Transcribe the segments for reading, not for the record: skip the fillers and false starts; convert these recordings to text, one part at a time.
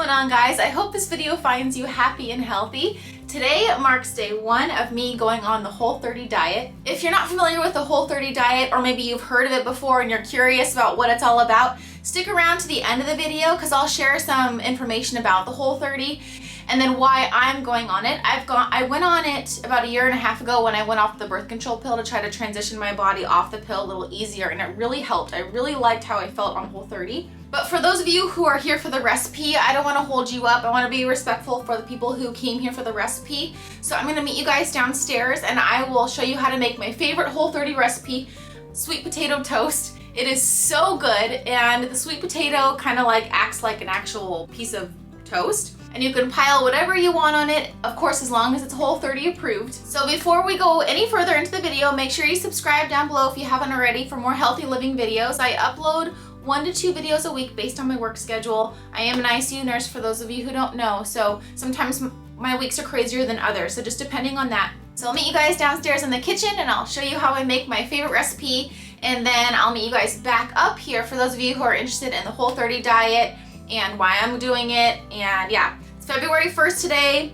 going on, guys? I hope this video finds you happy and healthy. Today marks day 1 of me going on the Whole30 diet. If you're not familiar with the Whole30 diet, or maybe you've heard of it before and you're curious about what it's all about, stick around to the end of the video because I'll share some information about the Whole30 and then why I'm going on it. I went on it about a year and a half ago when I went off the birth control pill to try to transition my body off the pill a little easier, and it really helped. I really liked how I felt on Whole30. But for those of you who are here for the recipe, I don't want to hold you up. I want to be respectful for the people who came here for the recipe. So I'm going to meet you guys downstairs and I will show you how to make my favorite Whole30 recipe, sweet potato toast. It is so good, and the sweet potato kind of like acts like an actual piece of toast. And you can pile whatever you want on it, of course, as long as it's Whole30 approved. So before we go any further into the video, make sure you subscribe down below if you haven't already for more healthy living videos. I upload 1 to 2 videos a week based on my work schedule. I am an ICU nurse for those of you who don't know, so sometimes my weeks are crazier than others, so just depending on that. So I'll meet you guys downstairs in the kitchen and I'll show you how I make my favorite recipe, and then I'll meet you guys back up here for those of you who are interested in the Whole30 diet and why I'm doing it. And yeah, it's February 1st today,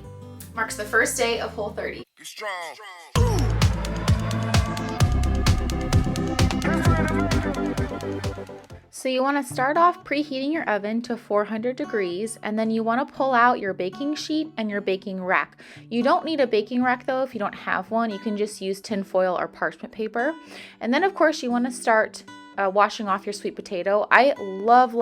marks the first day of Whole30. Be strong. So you want to start off preheating your oven to 400 degrees, and then you want to pull out your baking sheet and your baking rack. You don't need a baking rack though if you don't have one. You can just use tin foil or parchment paper. And then of course you want to start washing off your sweet potato. I love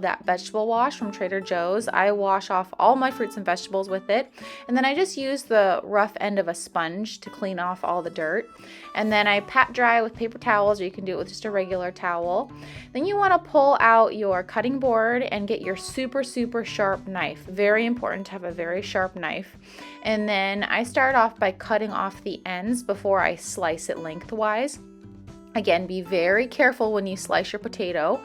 that vegetable wash from Trader Joe's. I wash off all my fruits and vegetables with it, and then I just use the rough end of a sponge to clean off all the dirt, and then I pat dry with paper towels, or you can do it with just a regular towel. Then you want to pull out your cutting board and get your super sharp knife. Very important to have a very sharp knife. And then I start off by cutting off the ends before I slice it lengthwise. Again, be very careful when you slice your potato.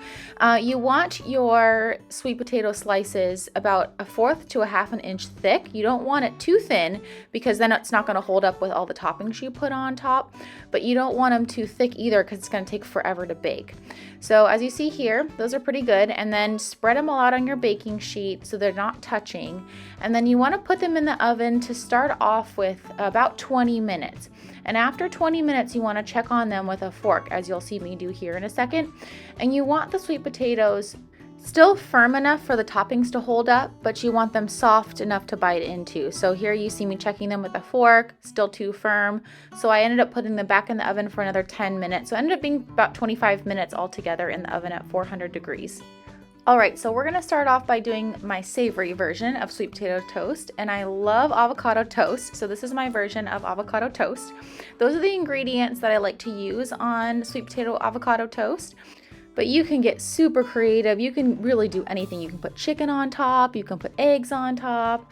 You want your sweet potato slices about 1/4 to 1/2 inch thick. You don't want it too thin because then it's not going to hold up with all the toppings you put on top. But you don't want them too thick either because it's going to take forever to bake. So as you see here, those are pretty good. And then spread them all out on your baking sheet so they're not touching. And then you want to put them in the oven to start off with about 20 minutes. And after 20 minutes, you want to check on them with a fork, as you'll see me do here in a second. And you want the sweet potatoes still firm enough for the toppings to hold up, but you want them soft enough to bite into. So here you see me checking them with a fork, still too firm. So I ended up putting them back in the oven for another 10 minutes. So it ended up being about 25 minutes altogether in the oven at 400 degrees. Alright, so we're going to start off by doing my savory version of sweet potato toast, and I love avocado toast, so this is my version of avocado toast. Those are the ingredients that I like to use on sweet potato avocado toast. But you can get super creative. You can really do anything. You can put chicken on top. You can put eggs on top.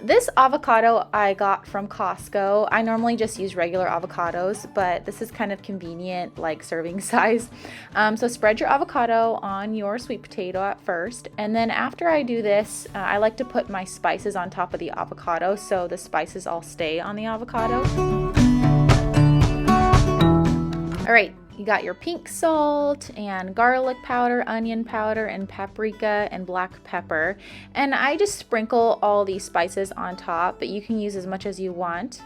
This avocado I got from Costco. I normally just use regular avocados, but this is kind of convenient, like serving size. So spread your avocado on your sweet potato at first. And then after I do this, I like to put my spices on top of the avocado so the spices all stay on the avocado. All right. You got your pink salt and garlic powder, onion powder, and paprika and black pepper. And I just sprinkle all these spices on top, but you can use as much as you want.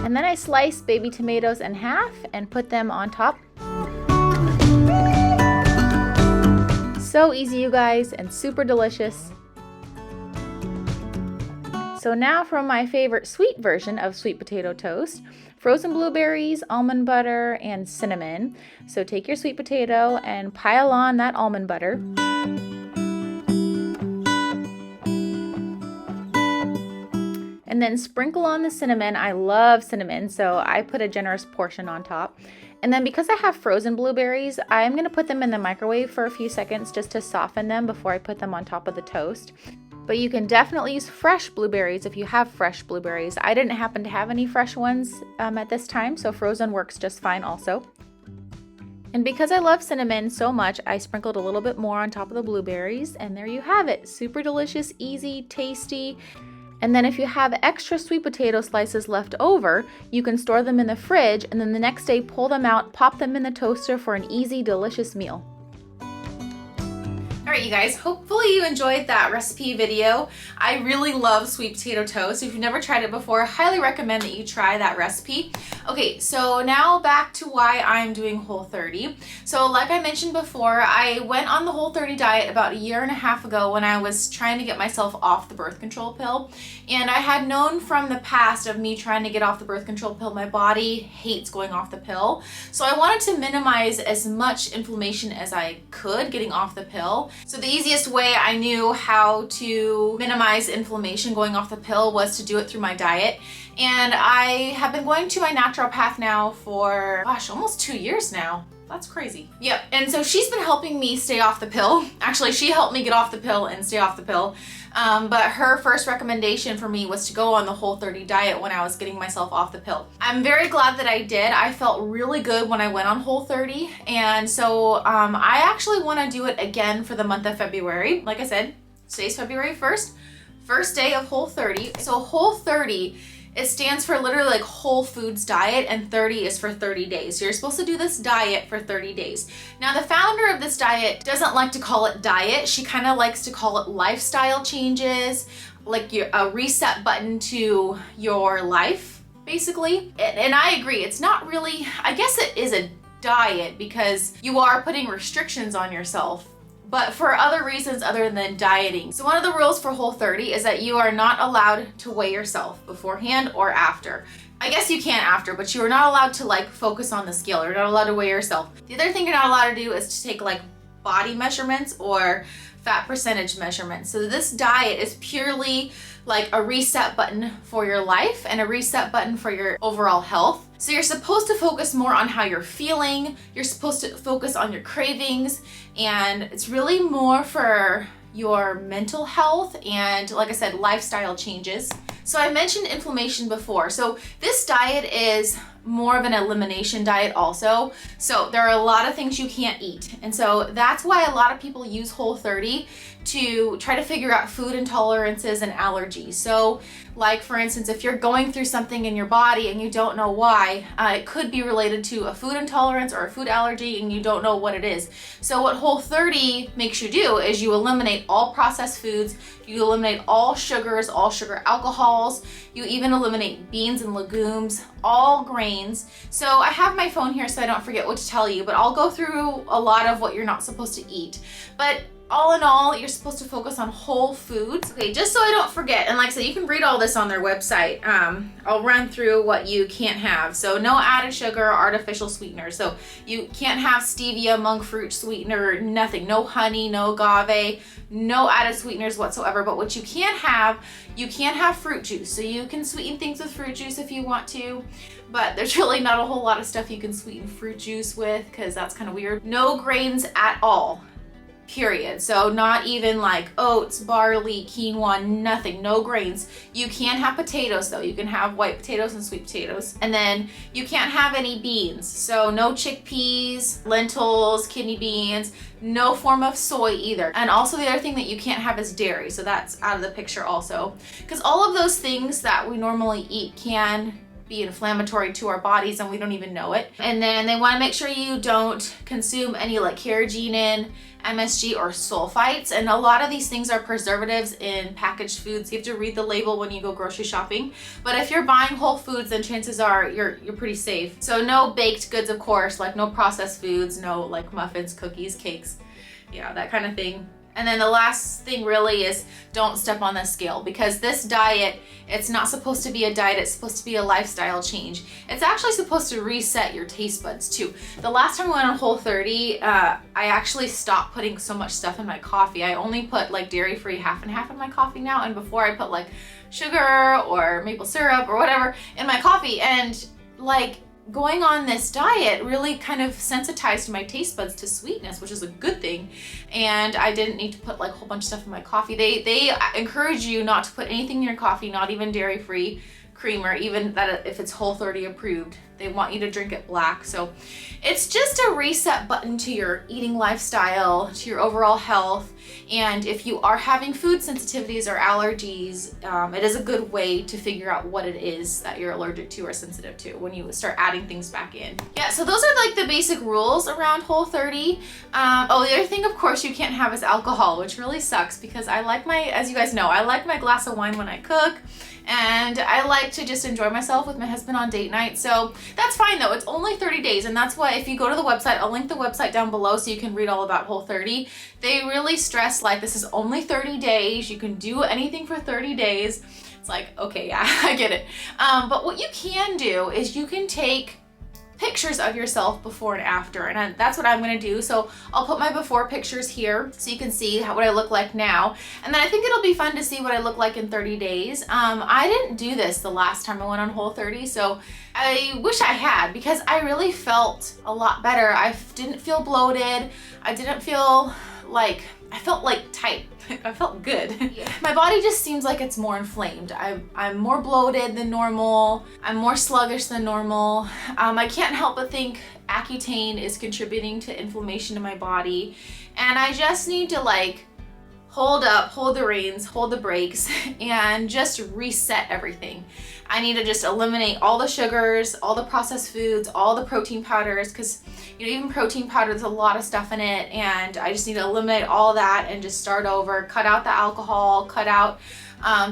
And then I slice baby tomatoes in half and put them on top. So easy, you guys, and super delicious. So now from my favorite sweet version of sweet potato toast: frozen blueberries, almond butter, and cinnamon. So take your sweet potato and pile on that almond butter. And then sprinkle on the cinnamon. I love cinnamon, so I put a generous portion on top. And then because I have frozen blueberries, I'm going to put them in the microwave for a few seconds just to soften them before I put them on top of the toast. But you can definitely use fresh blueberries if you have fresh blueberries. I didn't happen to have any fresh ones at this time, so frozen works just fine also. And because I love cinnamon so much, I sprinkled a little bit more on top of the blueberries, and there you have it. Super delicious, easy, tasty. And then if you have extra sweet potato slices left over, you can store them in the fridge and then the next day pull them out, pop them in the toaster for an easy, delicious meal. All right, you guys, hopefully you enjoyed that recipe video. I really love sweet potato toast. If you've never tried it before, I highly recommend that you try that recipe. Okay, so now back to why I'm doing Whole30. So like I mentioned before, I went on the Whole30 diet about a year and a half ago when I was trying to get myself off the birth control pill. And I had known from the past of me trying to get off the birth control pill, my body hates going off the pill. So I wanted to minimize as much inflammation as I could getting off the pill. So the easiest way I knew how to minimize inflammation going off the pill was to do it through my diet. And I have been going to my naturopath now for, gosh, almost 2 years now. That's crazy. Yep, and so she's been helping me stay off the pill. Actually, she helped me get off the pill and stay off the pill. But her first recommendation for me was to go on the Whole30 diet when I was getting myself off the pill. I'm very glad that I did. I felt really good when I went on Whole30. And so I actually want to do it again for the month of February. Like I said, today's February 1st, first day of Whole30. So Whole30, it stands for literally like whole foods diet, and 30 is for 30 days. So you're supposed to do this diet for 30 days. Now the founder of this diet doesn't like to call it diet. She kind of likes to call it lifestyle changes, like a reset button to your life, basically. And I agree, it's not really, I guess it is a diet because you are putting restrictions on yourself, but for other reasons other than dieting. So one of the rules for Whole30 is that you are not allowed to weigh yourself beforehand or after. I guess you can after, but you are not allowed to like focus on the scale. You're not allowed to weigh yourself. The other thing you're not allowed to do is to take like body measurements or fat percentage measurements. So this diet is purely like a reset button for your life and a reset button for your overall health. So you're supposed to focus more on how you're feeling. You're supposed to focus on your cravings, and it's really more for your mental health and, like I said, lifestyle changes. So I mentioned inflammation before. So this diet is more of an elimination diet also. So there are a lot of things you can't eat. And so that's why a lot of people use Whole30 to try to figure out food intolerances and allergies. So like for instance, if you're going through something in your body and you don't know why, it could be related to a food intolerance or a food allergy and you don't know what it is. So what Whole30 makes you do is you eliminate all processed foods, you eliminate all sugars, all sugar alcohols, you even eliminate beans and legumes, all grains. So I have my phone here so I don't forget what to tell you, but I'll go through a lot of what you're not supposed to eat. But all in all, you're supposed to focus on whole foods. Okay, just so I don't forget, and like I said, you can read all this on their website. I'll run through what you can't have. So no added sugar or artificial sweeteners. So you can't have stevia, monk fruit sweetener, nothing. No honey, no agave, no added sweeteners whatsoever. But what you can't have fruit juice. So you can sweeten things with fruit juice if you want to, but there's really not a whole lot of stuff you can sweeten fruit juice with because that's kind of weird. No grains at all. Period. So not even like oats, barley, quinoa, nothing, no grains. You can have potatoes though. You can have white potatoes and sweet potatoes. And then you can't have any beans. So no chickpeas, lentils, kidney beans, no form of soy either. And also the other thing that you can't have is dairy. So that's out of the picture also. Because all of those things that we normally eat can be inflammatory to our bodies and we don't even know it. And then they want to make sure you don't consume any like carrageenan, MSG, or sulfites. And a lot of these things are preservatives in packaged foods. You have to read the label when you go grocery shopping. But if you're buying whole foods, then chances are you're pretty safe. So no baked goods, of course, like no processed foods, no like muffins, cookies, cakes, yeah, that kind of thing. And then the last thing really is don't step on the scale, because this diet, it's not supposed to be a diet, it's supposed to be a lifestyle change. It's actually supposed to reset your taste buds too. The last time I went on Whole30, I actually stopped putting so much stuff in my coffee. I only put like dairy-free half and half in my coffee now, and before I put like sugar or maple syrup or whatever in my coffee. And like going on this diet really kind of sensitized my taste buds to sweetness, which is a good thing. And I didn't need to put like a whole bunch of stuff in my coffee. They encourage you not to put anything in your coffee, not even dairy-free creamer, even that if it's Whole30 approved. They want you to drink it black. So it's just a reset button to your eating lifestyle, to your overall health. And if you are having food sensitivities or allergies, it is a good way to figure out what it is that you're allergic to or sensitive to when you start adding things back in. Yeah, so those are like the basic rules around Whole30. Oh, the other thing, of course, you can't have is alcohol, which really sucks because I like my, as you guys know, I like my glass of wine when I cook. And I like to just enjoy myself with my husband on date night. So that's fine though, it's only 30 days. And that's why if you go to the website, I'll link the website down below so you can read all about Whole30. They really stress like this is only 30 days. You can do anything for 30 days. It's like, okay, yeah, I get it. But what you can do is you can take pictures of yourself before and after, and that's what I'm gonna do. So I'll put my before pictures here so you can see what I look like now, and then I think it'll be fun to see what I look like in 30 days. I didn't do this the last time I went on Whole30, so I wish I had, because I really felt a lot better. I didn't feel bloated. I didn't feel like, I felt like tight. I felt good. Yeah. My body just seems like it's more inflamed. I'm more bloated than normal. I'm more sluggish than normal. I can't help but think Accutane is contributing to inflammation in my body. And I just need to like hold the reins, hold the brakes, and just reset everything. I need to just eliminate all the sugars, all the processed foods, all the protein powders, because you know, even protein powder, there's a lot of stuff in it, and I just need to eliminate all that and just start over, cut out the alcohol, cut out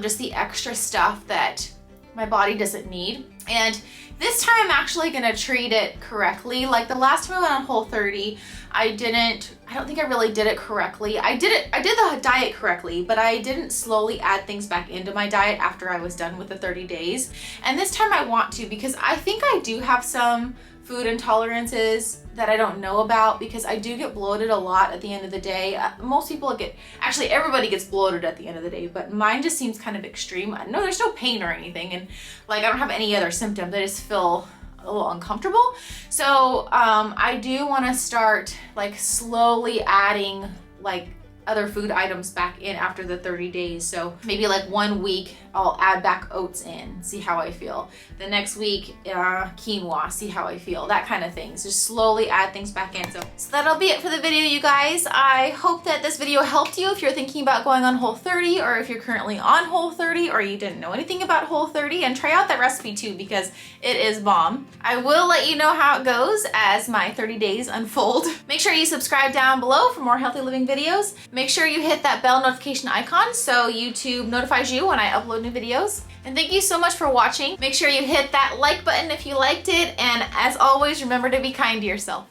just the extra stuff that my body doesn't need. And this time I'm actually gonna treat it correctly. Like the last time I went on Whole30, I don't think I really did it correctly. I did the diet correctly, but I didn't slowly add things back into my diet after I was done with the 30 days. And this time I want to, because I think I do have some food intolerances that I don't know about, because I do get bloated a lot at the end of the day. Most people actually everybody gets bloated at the end of the day, but mine just seems kind of extreme. No, there's no pain or anything, and like I don't have any other symptoms. I just feel a little uncomfortable. So I do want to start like slowly adding like other food items back in after the 30 days. So maybe like 1 week I'll add back oats in, see how I feel. The next week quinoa, see how I feel, that kind of thing. So just slowly add things back in. So that'll be it for the video, you guys. I hope that this video helped you if you're thinking about going on Whole30, or if you're currently on Whole30 or you didn't know anything about Whole30, and try out that recipe too, because it is bomb. I will let you know how it goes as my 30 days unfold. Make sure you subscribe down below for more healthy living videos. Make sure you hit that bell notification icon so YouTube notifies you when I upload new videos. And thank you so much for watching. Make sure you hit that like button if you liked it, and as always, remember to be kind to yourself.